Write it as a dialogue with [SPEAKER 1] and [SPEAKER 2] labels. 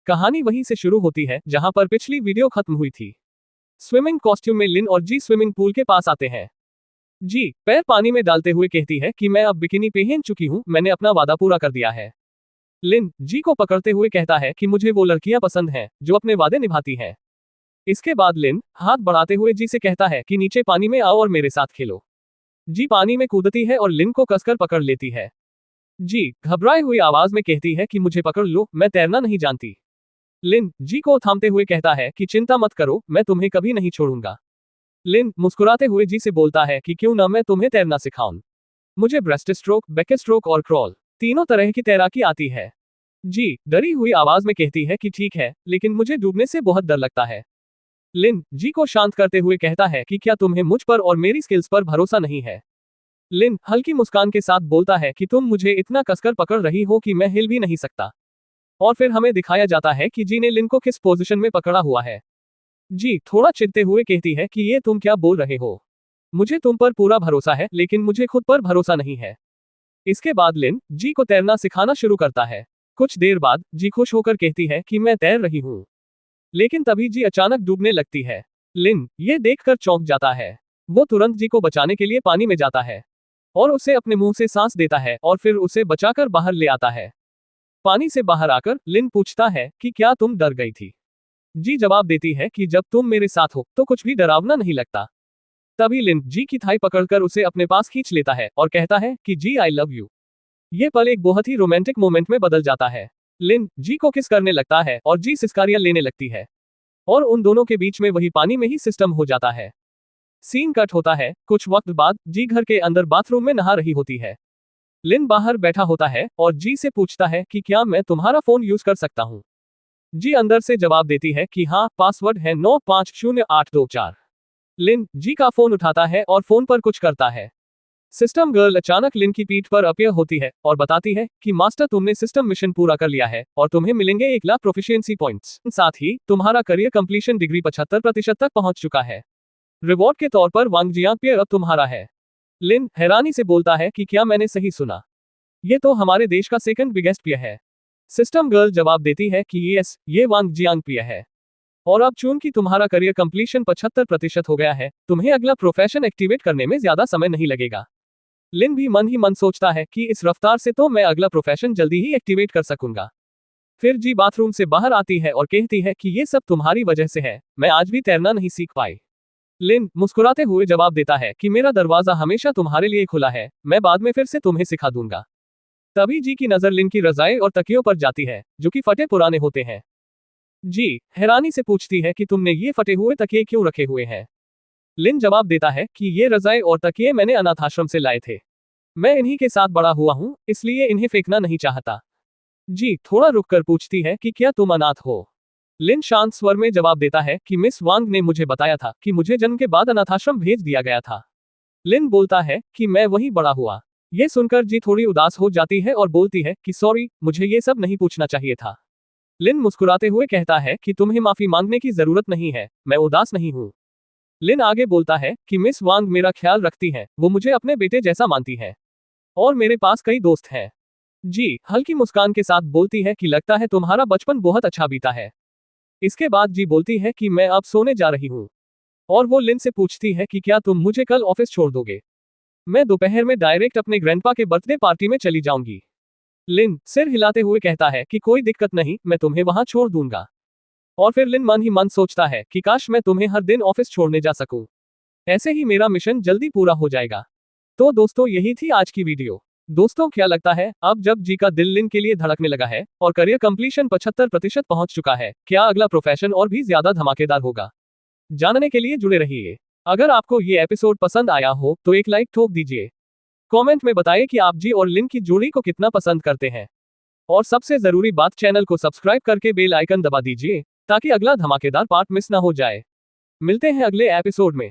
[SPEAKER 1] कहानी वहीं से शुरू होती है जहां पर पिछली वीडियो खत्म हुई थी। स्विमिंग कॉस्ट्यूम में लिन और जी स्विमिंग पूल के पास आते हैं। जी पैर पानी में डालते हुए कहती है कि मैं अब बिकिनी पहन चुकी हूं, मैंने अपना वादा पूरा कर दिया है। लिन जी को पकड़ते हुए कहता है कि मुझे वो लड़कियां पसंद हैं जो अपने वादे निभाती हैं। इसके बाद लिन हाथ बढ़ाते हुए जी से कहता है कि नीचे पानी में आओ और मेरे साथ खेलो। जी पानी में कूदती है और लिन को कसकर पकड़ लेती है। जी घबराई हुई आवाज में कहती है कि मुझे पकड़ लो, मैं तैरना नहीं जानती। लिन जी को थामते हुए कहता है कि चिंता मत करो, मैं तुम्हें कभी नहीं छोड़ूंगा। लिन मुस्कुराते हुए जी से बोलता है कि क्यों ना मैं तुम्हें तैरना सिखाऊं। मुझे ब्रेस्ट स्ट्रोक, बैक स्ट्रोक और क्रॉल तीनों तरह की तैराकी आती है। जी डरी हुई आवाज में कहती है कि ठीक है, लेकिन मुझे डूबने से बहुत डर लगता है। लिन जी को शांत करते हुए कहता है कि क्या तुम्हें मुझ पर और मेरी स्किल्स पर भरोसा नहीं है। लिन हल्की मुस्कान के साथ बोलता है कि तुम मुझे इतना कसकर पकड़ रही हो कि मैं हिल भी नहीं सकता। और फिर हमें दिखाया जाता है कि जी ने लिन को किस पोजीशन में पकड़ा हुआ है। जी थोड़ा चिढ़ते हुए कहती है कि ये तुम क्या बोल रहे हो। मुझे तुम पर पूरा भरोसा है, लेकिन मुझे खुद पर भरोसा नहीं है। इसके बाद लिन जी को तैरना सिखाना शुरू करता है। कुछ देर बाद जी खुश होकर कहती है कि मैं तैर रही हूँ। लेकिन तभी जी अचानक डूबने लगती है। लिन ये देखकर चौंक जाता है। वो तुरंत जी को बचाने के लिए पानी में जाता है और उसे अपने मुंह से सांस देता है और फिर उसे बचाकर बाहर ले आता है। पानी से बाहर आकर लिन पूछता है कि क्या तुम डर गई थी। जी जवाब देती है कि जब तुम मेरे साथ हो तो कुछ भी डरावना नहीं लगता। तभी लिन जी की थाई पकड़कर उसे अपने पास खींच लेता है और कहता है कि जी आई लव यू। ये पल एक बहुत ही रोमांटिक मोमेंट में बदल जाता है। लिन जी को किस करने लगता है और जी सिस्कारियां लेने लगती है और उन दोनों के बीच में वही पानी में ही सिस्टम हो जाता है। सीन कट होता है। कुछ वक्त बाद जी घर के अंदर बाथरूम में नहा रही होती है। लिन बाहर बैठा होता है और जी से पूछता है कि क्या मैं तुम्हारा फोन यूज कर सकता हूँ। जी अंदर से जवाब देती है कि हाँ, पासवर्ड है 950824। लिन जी का फोन उठाता है और फोन पर कुछ करता है। सिस्टम गर्ल अचानक लिन की पीठ पर अपीयर होती है और बताती है कि मास्टर तुमने सिस्टम मिशन पूरा कर लिया है और तुम्हें मिलेंगे 1 लाख प्रोफिशिएंसी पॉइंट्स। साथ ही तुम्हारा करियर कंप्लीशन डिग्री 75% तक पहुंच चुका है। रिवॉर्ड के तौर पर वांग जियांग पेयर अब तुम्हारा है। लिन हैरानी से बोलता है कि क्या मैंने सही सुना, ये तो हमारे देश का सेकंड बिगेस्ट पेयर है। सिस्टम गर्ल जवाब देती है कि यस, ये वांग जियांग पेयर है और अब चूंकि तुम्हारा करियर कंप्लीशन 75% हो गया है, तुम्हें अगला प्रोफेशन एक्टिवेट करने में ज्यादा समय नहीं लगेगा। लिन भी मन ही मन सोचता है कि इस रफ्तार से तो मैं अगला प्रोफेशन जल्दी ही एक्टिवेट कर सकूंगा। फिर जी बाथरूम से बाहर आती है और कहती है कि ये सब तुम्हारी वजह से है, मैं आज भी तैरना नहीं सीख पाई। लिन मुस्कुराते हुए जवाब देता है कि मेरा दरवाजा हमेशा तुम्हारे लिए खुला है, मैं बाद में फिर से तुम्हें सिखा दूंगा। तभी जी की नजर लिन की रजाई और तकियों पर जाती है जो कि फटे पुराने होते हैं। जी हैरानी से पूछती है कि तुमने ये फटे हुए तकिए क्यों रखे हुए हैं। लिन जवाब देता है कि ये रजाई और तकिए मैंने अनाथ आश्रम से लाए थे, मैं इन्हीं के साथ बड़ा हुआ हूँ, इसलिए इन्हें फेंकना नहीं चाहता। जी थोड़ा रुककर पूछती है कि क्या तुम अनाथ हो। लिन शांत स्वर में जवाब देता है कि मिस वांग ने मुझे बताया था कि मुझे जन्म के बाद अनाथाश्रम भेज दिया गया था। लिन बोलता है कि मैं वहीं बड़ा हुआ। ये सुनकर जी थोड़ी उदास हो जाती है और बोलती है कि सॉरी, मुझे ये सब नहीं पूछना चाहिए था। लिन मुस्कुराते हुए कहता है कि तुम्हें माफी मांगने की जरूरत नहीं है, मैं उदास नहीं हूँ। लिन आगे बोलता है कि मिस वांग मेरा ख्याल रखती है, वो मुझे अपने बेटे जैसा मानती है और मेरे पास कई दोस्त हैं। जी हल्की मुस्कान के साथ बोलती है कि लगता है तुम्हारा बचपन बहुत अच्छा बीता है। इसके बाद जी बोलती है कि मैं अब सोने जा रही हूँ और वो लिन से पूछती है कि क्या तुम मुझे कल ऑफिस छोड़ दोगे। मैं दोपहर में डायरेक्ट अपने ग्रैंडपा के बर्थडे पार्टी में चली जाऊंगी। लिन सिर हिलाते हुए कहता है कि कोई दिक्कत नहीं, मैं तुम्हें वहां छोड़ दूंगा। और फिर लिन मन ही मन सोचता है कि काश मैं तुम्हें हर दिन ऑफिस छोड़ने जा सकूं, ऐसे ही मेरा मिशन जल्दी पूरा हो जाएगा। तो दोस्तों यही थी आज की वीडियो। दोस्तों क्या लगता है, अब जब जी का दिल लिन के लिए धड़कने लगा है और करियर कंप्लीशन 75% पहुंच चुका है, क्या अगला प्रोफेशन और भी ज्यादा धमाकेदार होगा? जानने के लिए जुड़े रहिए। अगर आपको ये एपिसोड पसंद आया हो तो एक लाइक ठोक दीजिए। कमेंट में बताइए कि आप जी और लिन की जोड़ी को कितना पसंद करते हैं और सबसे जरूरी बात, चैनल को सब्सक्राइब करके बेल आइकन दबा दीजिए ताकि अगला धमाकेदार पार्ट मिस ना हो जाए। मिलते हैं अगले एपिसोड में।